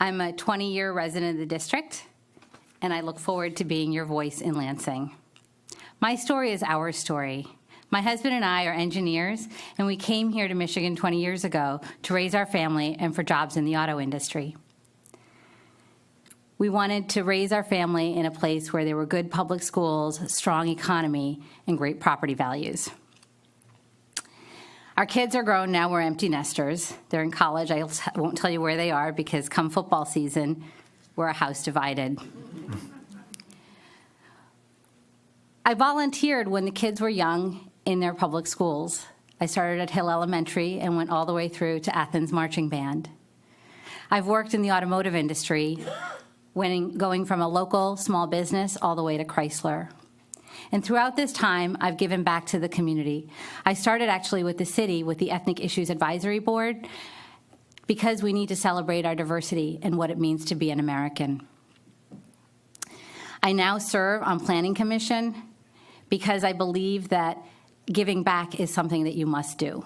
I'm a 20-year resident of the district, and I look forward to being your voice in Lansing. My story is our story. My husband and I are engineers, and we came here to Michigan 20 years ago to raise our family and for jobs in the auto industry. We wanted to raise our family in a place where there were good public schools, strong economy, and great property values. Our kids are grown now. We're empty nesters. They're in college. I won't tell you where they are because come football season, we're a house divided. I volunteered when the kids were young in their public schools. I started at Hill Elementary and went all the way through to Athens Marching Band. I've worked in the automotive industry, going from a local small business all the way to Chrysler. And throughout this time, I've given back to the community. I started actually with the city, with the Ethnic Issues Advisory Board, because we need to celebrate our diversity and what it means to be an American. I now serve on Planning Commission because I believe that giving back is something that you must do.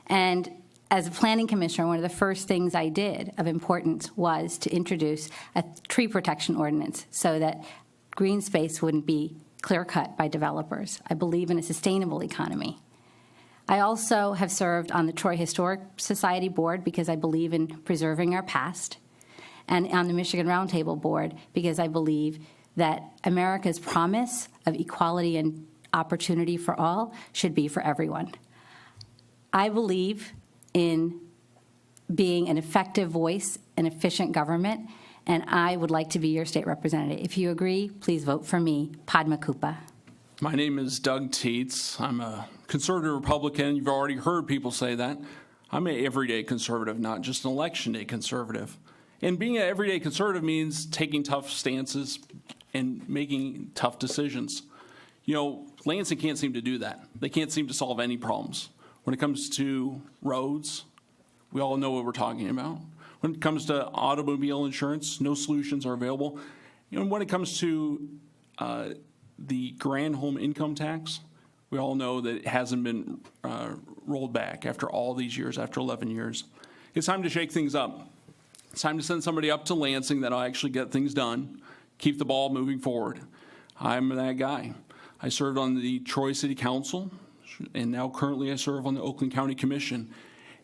And as a planning commissioner, one of the first things I did of importance was to introduce a tree protection ordinance so that green space wouldn't be clear-cut by developers. I believe in a sustainable economy. I also have served on the Troy Historic Society Board because I believe in preserving our past, and on the Michigan Roundtable Board because I believe that America's promise of equality and opportunity for all should be for everyone. I believe in being an effective voice and efficient government, and I would like to be your state representative. If you agree, please vote for me, Padma Kupa. My name is Doug Teets. I'm a conservative Republican. You've already heard people say that. I'm an everyday conservative, not just an election day conservative. And being an everyday conservative means taking tough stances and making tough decisions. You know, Lansing can't seem to do that. They can't seem to solve any problems. When it comes to roads, we all know what we're talking about. When it comes to automobile insurance, no solutions are available. You know, when it comes to the grand home income tax, we all know that it hasn't been rolled back after all these years, after 11 years. It's time to shake things up. It's time to send somebody up to Lansing that'll actually get things done, keep the ball moving forward. I'm that guy. I served on the Troy City Council, and now currently I serve on the Oakland County Commission.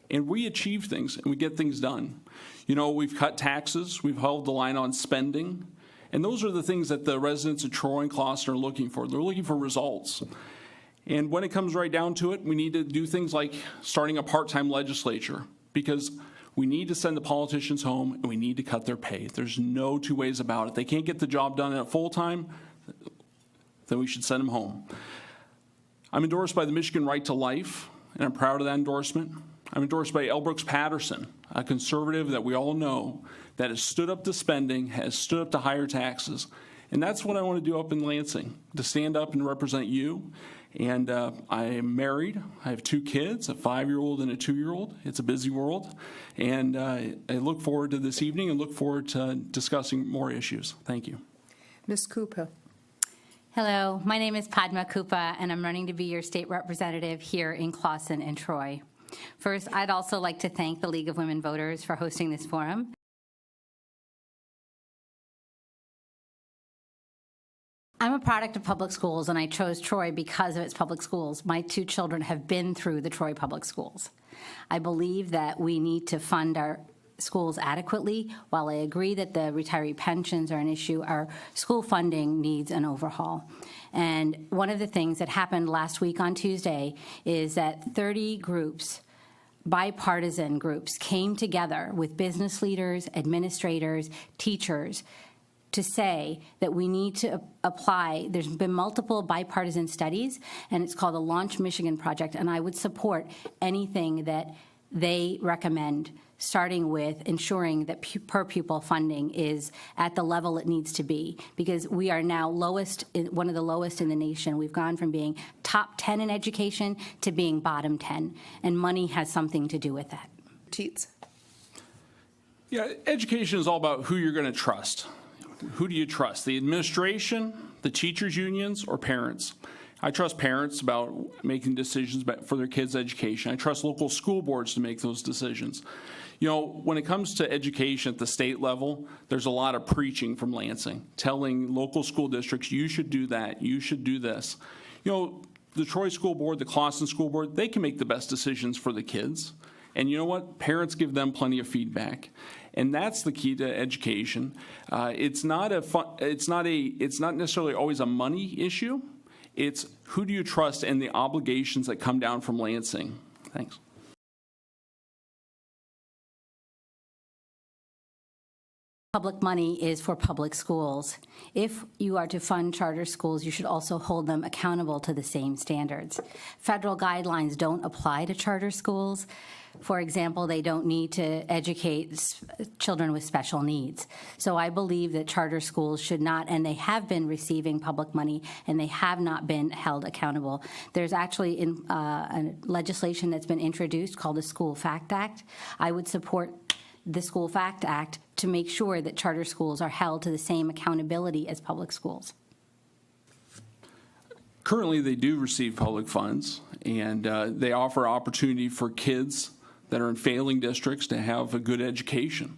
And we achieve things, and we get things done. You know, we've cut taxes, we've held the line on spending, and those are the things that the residents of Troy and Clawson are looking for. They're looking for results. And when it comes right down to it, we need to do things like starting a part-time legislature, because we need to send the politicians home, and we need to cut their pay. There's no two ways about it. They can't get the job done at full-time, then we should send them home. I'm endorsed by the Michigan Right to Life, and I'm proud of that endorsement. I'm endorsed by L. Brooks Patterson, a conservative that we all know that has stood up to spending, has stood up to higher taxes. And that's what I want to do up in Lansing, to stand up and represent you. And I am married. I have 2 kids, a 5-year-old and a 2-year-old. It's a busy world. And I look forward to this evening and look forward to discussing more issues. Thank you. Ms. Kupa. Hello, my name is Padma Kupa, and I'm running to be your state representative here in Clawson and Troy. First, I'd also like to thank the League of Women Voters for hosting this forum. I'm a product of public schools, and I chose Troy because of its public schools. My 2 children have been through the Troy public schools. I believe that we need to fund our schools adequately. While I agree that the retiree pensions are an issue, our school funding needs an overhaul. And one of the things that happened last week on Tuesday is that 30 groups, bipartisan groups, came together with business leaders, administrators, teachers, to say that we need to apply. There's been multiple bipartisan studies, and it's called the Launch Michigan Project, and I would support anything that they recommend, starting with ensuring that per pupil funding is at the level it needs to be, because we are now one of the lowest in the nation. We've gone from being top 10 in education to being bottom 10, and money has something to do with that. Teets. Yeah, education is all about who you're going to trust. Who do you trust? The administration, the teachers' unions, or parents? I trust parents about making decisions for their kids' education. I trust local school boards to make those decisions. You know, when it comes to education at the state level, there's a lot of preaching from Lansing, telling local school districts, you should do that, you should do this. You know, the Troy School Board, the Clawson School Board, they can make the best decisions for the kids. And you know what? Parents give them plenty of feedback. And that's the key to education. It's not necessarily always a money issue. It's who do you trust and the obligations that come down from Lansing. Thanks. Public money is for public schools. If you are to fund charter schools, you should also hold them accountable to the same standards. Federal guidelines don't apply to charter schools. For example, they don't need to educate children with special needs. So I believe that charter schools should not, and they have been receiving public money, and they have not been held accountable. There's actually a legislation that's been introduced called the School Fact Act. I would support the School Fact Act to make sure that charter schools are held to the same accountability as public schools. Currently, they do receive public funds, and they offer opportunity for kids that are in failing districts to have a good education.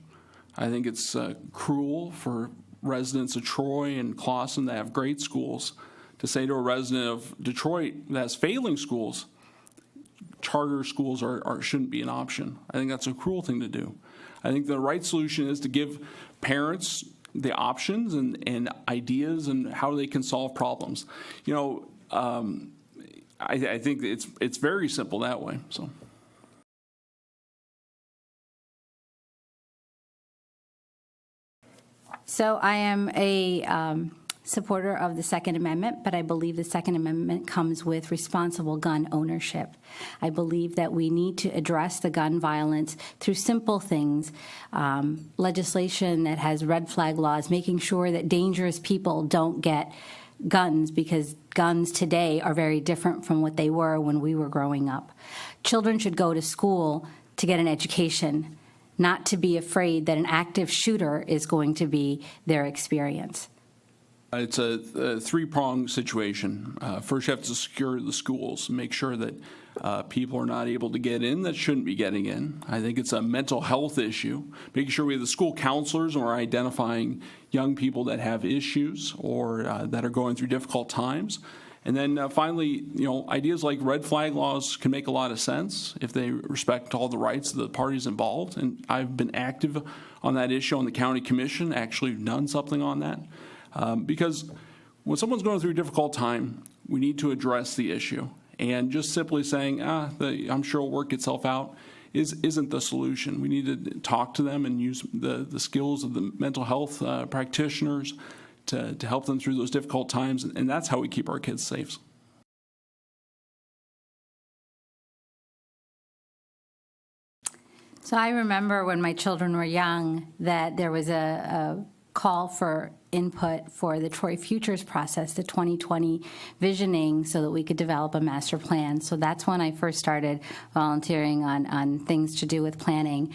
I think it's cruel for residents of Troy and Clawson that have great schools to say to a resident of Detroit that has failing schools, charter schools shouldn't be an option. I think that's a cruel thing to do. I think the right solution is to give parents the options and ideas and how they can solve problems. You know, I think it's very simple that way. So I am a supporter of the Second Amendment, but I believe the Second Amendment comes with responsible gun ownership. I believe that we need to address the gun violence through simple things, legislation that has red flag laws, making sure that dangerous people don't get guns, because guns today are very different from what they were when we were growing up. Children should go to school to get an education, not to be afraid that an active shooter is going to be their experience. It's a three-pronged situation. First, you have to secure the schools, make sure that people are not able to get in that shouldn't be getting in. I think it's a mental health issue, making sure we have the school counselors and we're identifying young people that have issues or that are going through difficult times. And then finally, you know, ideas like red flag laws can make a lot of sense if they respect all the rights of the parties involved. And I've been active on that issue on the county commission, actually done something on that. Because when someone's going through a difficult time, we need to address the issue. And just simply saying, I'm sure it'll work itself out, isn't the solution. We need to talk to them and use the skills of the mental health practitioners to help them through those difficult times. And that's how we keep our kids safe. So I remember when my children were young that there was a call for input for the Troy Futures process, the 2020 visioning, so that we could develop a master plan. So that's when I first started volunteering on things to do with planning.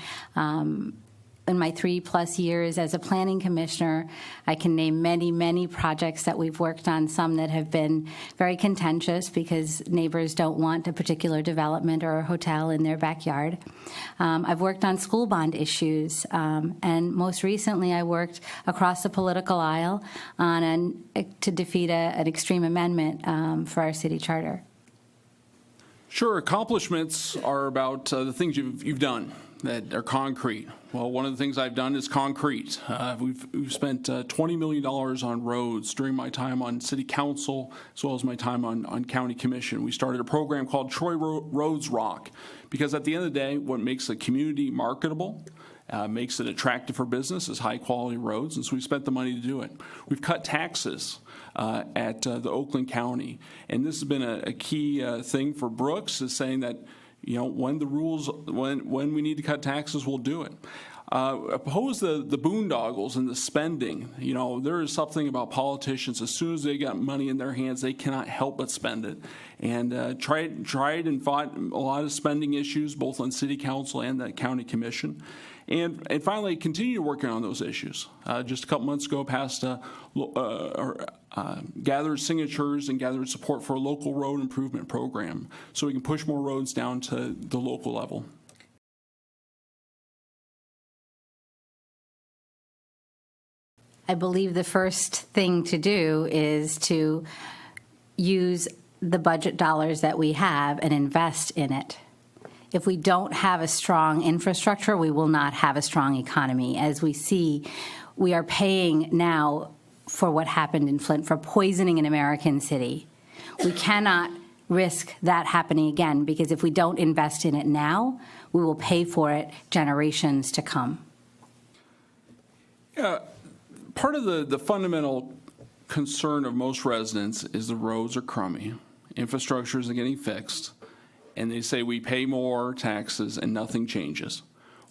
In my 3+ years as a planning commissioner, I can name many, many projects that we've worked on, some that have been very contentious because neighbors don't want a particular development or a hotel in their backyard. I've worked on school bond issues, and most recently I worked across the political aisle to defeat an extreme amendment for our city charter. Sure, accomplishments are about the things you've done that are concrete. Well, one of the things I've done is concrete. We've spent $20 million on roads during my time on city council, as well as my time on county commission. We started a program called Troy Roads Rock, because at the end of the day, what makes a community marketable, makes it attractive for business is high quality roads, and so we spent the money to do it. We've cut taxes at the Oakland County, and this has been a key thing for Brooks, is saying that, you know, when we need to cut taxes, we'll do it. Oppose the boondoggles and the spending. You know, there is something about politicians, as soon as they got money in their hands, they cannot help but spend it. And tried and fought a lot of spending issues, both on city council and the county commission. And finally, continue working on those issues. Just a couple months ago, passed gathered signatures and gathered support for a local road improvement program, so we can push more roads down to the local level. I believe the first thing to do is to use the budget dollars that we have and invest in it. If we don't have a strong infrastructure, we will not have a strong economy. As we see, we are paying now for what happened in Flint, for poisoning an American city. We cannot risk that happening again, because if we don't invest in it now, we will pay for it generations to come. Yeah, part of the fundamental concern of most residents is the roads are crummy, infrastructure isn't getting fixed, and they say we pay more taxes and nothing changes.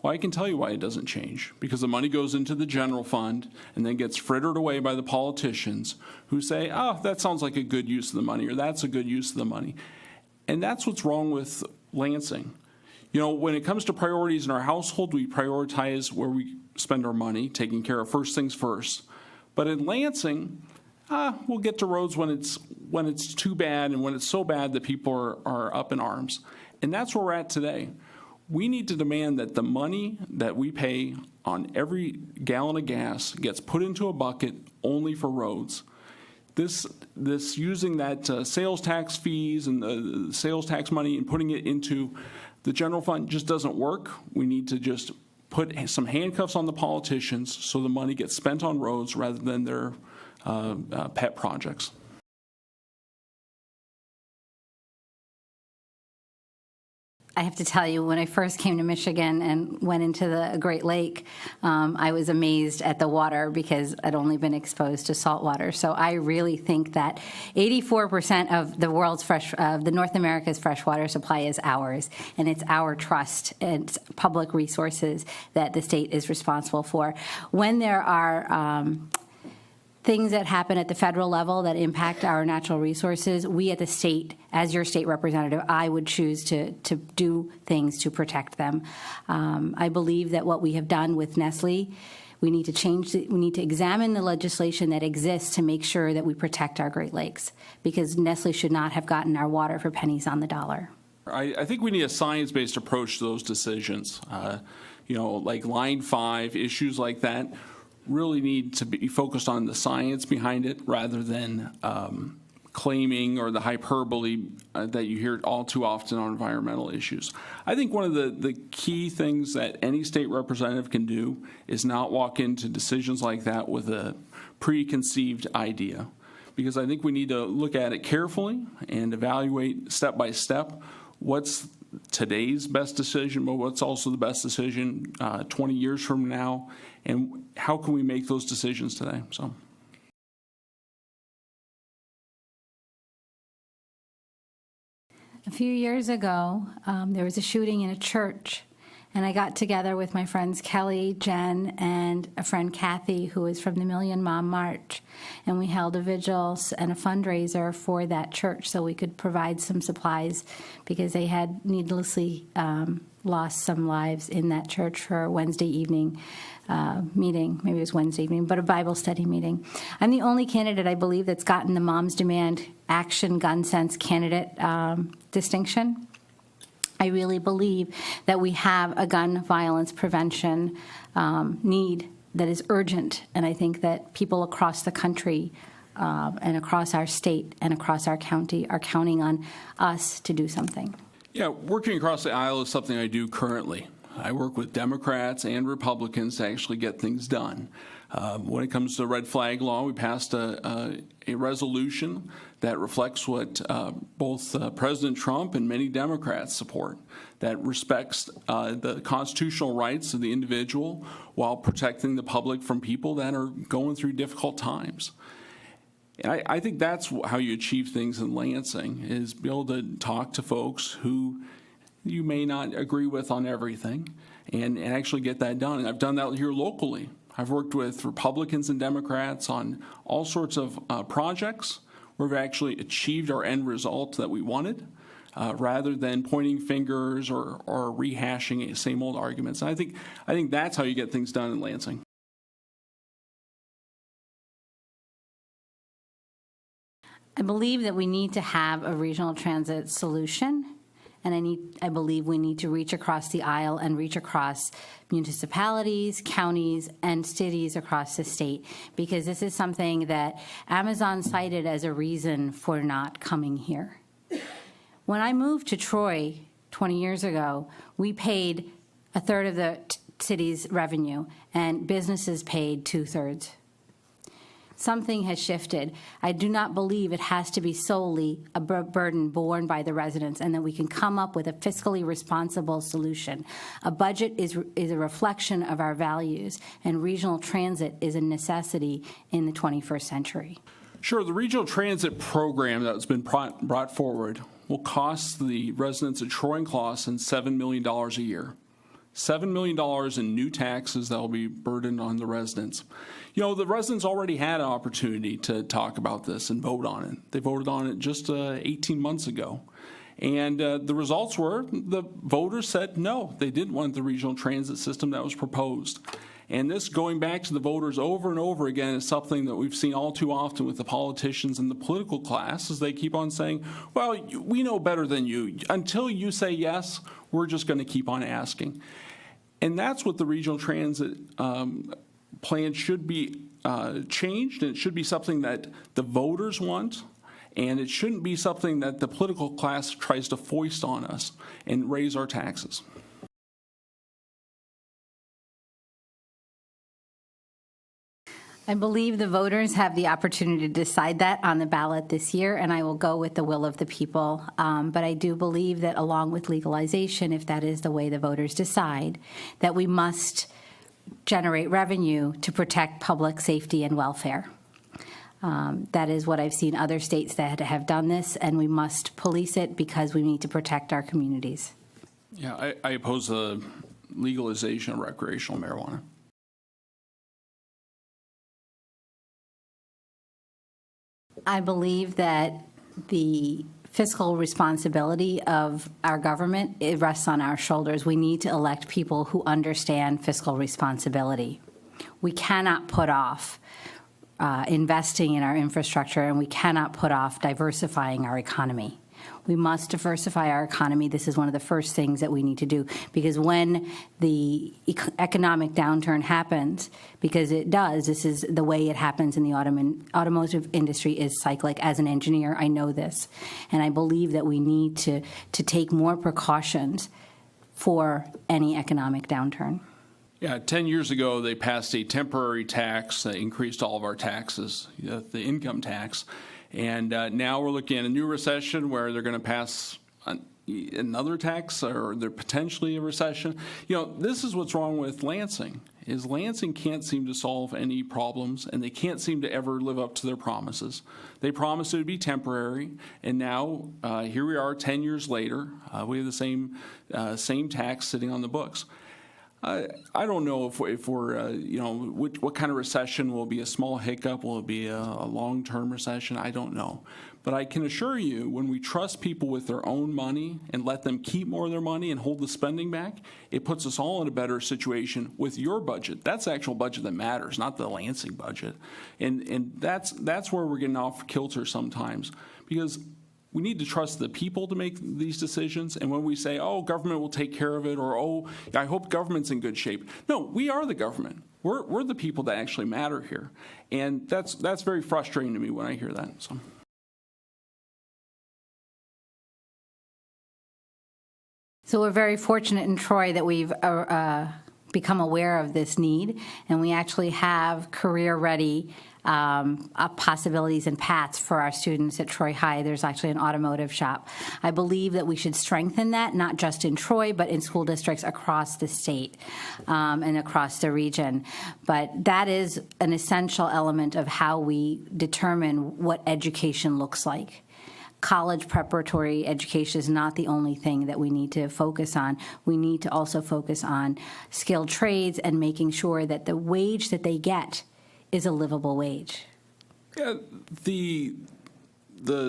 Well, I can tell you why it doesn't change. Because the money goes into the general fund and then gets frittered away by the politicians who say, oh, that sounds like a good use of the money, or that's a good use of the money. And that's what's wrong with Lansing. You know, when it comes to priorities in our household, we prioritize where we spend our money, taking care of first things first. But in Lansing, we'll get to roads when it's too bad and when it's so bad that people are up in arms. And that's where we're at today. We need to demand that the money that we pay on every gallon of gas gets put into a bucket only for roads. This using that sales tax fees and the sales tax money and putting it into the general fund just doesn't work. We need to just put some handcuffs on the politicians so the money gets spent on roads rather than their pet projects. I have to tell you, when I first came to Michigan and went into the Great Lake, I was amazed at the water because I'd only been exposed to salt water. So I really think that 84% of the world's the North America's freshwater supply is ours, and it's our trust and it's public resources that the state is responsible for. When there are things that happen at the federal level that impact our natural resources, we at the state, as your state representative, I would choose to do things to protect them. I believe that what we have done with Nestle, we need to examine the legislation that exists to make sure that we protect our Great Lakes, because Nestle should not have gotten our water for pennies on the dollar. I think we need a science-based approach to those decisions. Like Line 5, issues like that really need to be focused on the science behind it rather than claiming or the hyperbole that you hear all too often on environmental issues. I think one of the key things that any state representative can do is not walk into decisions like that with a preconceived idea, because I think we need to look at it carefully and evaluate step by step what's today's best decision, but what's also the best decision 20 years from now, and how can we make those decisions today? So. A few years ago, there was a shooting in a church, and I got together with my friends Kelly, Jen, and a friend Kathy, who is from the Million Mom March, and we held a vigil and a fundraiser for that church so we could provide some supplies because they had needlessly lost some lives in that church for a Wednesday evening meeting. Maybe it was Wednesday evening, but a Bible study meeting. I'm the only candidate, I believe, that's gotten the Moms Demand Action Gun Sense candidate distinction. I really believe that we have a gun violence prevention need that is urgent, and I think that people across the country and across our state and across our county are counting on us to do something. Yeah, working across the aisle is something I do currently. I work with Democrats and Republicans to actually get things done. When it comes to the red flag law, we passed a resolution that reflects what both President Trump and many Democrats support, that respects the constitutional rights of the individual while protecting the public from people that are going through difficult times. And I think that's how you achieve things in Lansing, is be able to talk to folks who you may not agree with on everything and actually get that done. And I've done that here locally. I've worked with Republicans and Democrats on all sorts of projects where we've actually achieved our end result that we wanted, rather than pointing fingers or rehashing same old arguments. And I think that's how you get things done in Lansing. I believe that we need to have a regional transit solution, and I believe we need to reach across the aisle and reach across municipalities, counties, and cities across the state, because this is something that Amazon cited as a reason for not coming here. When I moved to Troy 20 years ago, we paid a third of the city's revenue, and businesses paid 2/3. Something has shifted. I do not believe it has to be solely a burden borne by the residents, and that we can come up with a fiscally responsible solution. A budget is a reflection of our values, and regional transit is a necessity in the 21st century. Sure, the regional transit program that's been brought forward will cost the residents of Troy and Clawson $7 million a year. $7 million in new taxes that will be burdened on the residents. You know, the residents already had an opportunity to talk about this and vote on it. They voted on it just 18 months ago. And the results were the voters said no, they didn't want the regional transit system that was proposed. And this, going back to the voters over and over again, is something that we've seen all too often with the politicians and the political class, as they keep on saying, well, we know better than you. Until you say yes, we're just going to keep on asking. And that's what the regional transit plan should be changed, and it should be something that the voters want, and it shouldn't be something that the political class tries to foist on us and raise our taxes. I believe the voters have the opportunity to decide that on the ballot this year, and I will go with the will of the people. But I do believe that along with legalization, if that is the way the voters decide, that we must generate revenue to protect public safety and welfare. That is what I've seen other states that have done this, and we must police it because we need to protect our communities. Yeah, I oppose the legalization of recreational marijuana. I believe that the fiscal responsibility of our government, it rests on our shoulders. We need to elect people who understand fiscal responsibility. We cannot put off investing in our infrastructure, and we cannot put off diversifying our economy. We must diversify our economy. This is one of the first things that we need to do, because when the economic downturn happens, because it does, this is the way it happens in the automotive industry, is cyclic. As an engineer, I know this, and I believe that we need to take more precautions for any economic downturn. Yeah, 10 years ago, they passed a temporary tax that increased all of our taxes, the income tax. And now we're looking at a new recession where they're going to pass another tax, or they're potentially a recession. You know, this is what's wrong with Lansing, is Lansing can't seem to solve any problems, and they can't seem to ever live up to their promises. They promised it would be temporary, and now here we are 10 years later. We have the same tax sitting on the books. I don't know if we're, what kind of recession will be a small hiccup? Will it be a long-term recession? I don't know. But I can assure you, when we trust people with their own money and let them keep more of their money and hold the spending back, it puts us all in a better situation with your budget. That's the actual budget that matters, not the Lansing budget. And that's where we're getting off kilter sometimes, because we need to trust the people to make these decisions. And when we say, oh, government will take care of it, or, oh, I hope government's in good shape. No, we are the government. We're the people that actually matter here. And that's very frustrating to me when I hear that. So we're very fortunate in Troy that we've become aware of this need, and we actually have career-ready possibilities and paths for our students at Troy High. There's actually an automotive shop. I believe that we should strengthen that, not just in Troy, but in school districts across the state and across the region. But that is an essential element of how we determine what education looks like. College preparatory education is not the only thing that we need to focus on. We need to also focus on skilled trades and making sure that the wage that they get is a livable wage. Yeah, the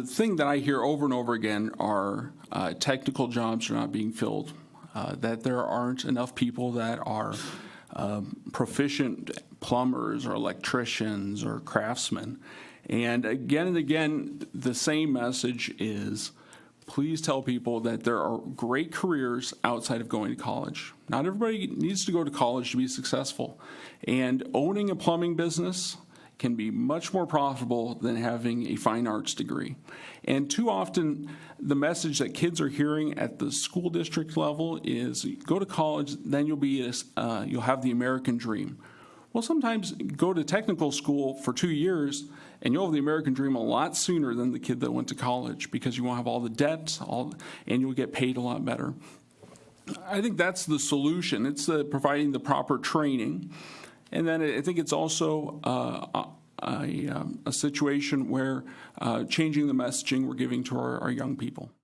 thing that I hear over and over again are technical jobs are not being filled, that there aren't enough people that are proficient plumbers or electricians or craftsmen. And again, the same message is please tell people that there are great careers outside of going to college. Not everybody needs to go to college to be successful. And owning a plumbing business can be much more profitable than having a fine arts degree. And too often, the message that kids are hearing at the school district level is go to college, then you'll have the American dream. Well, sometimes go to technical school for 2 years and you'll have the American dream a lot sooner than the kid that went to college because you won't have all the debt and you'll get paid a lot better. I think that's the solution. It's providing the proper training. And then I think it's also a situation where changing the messaging we're giving to our young people.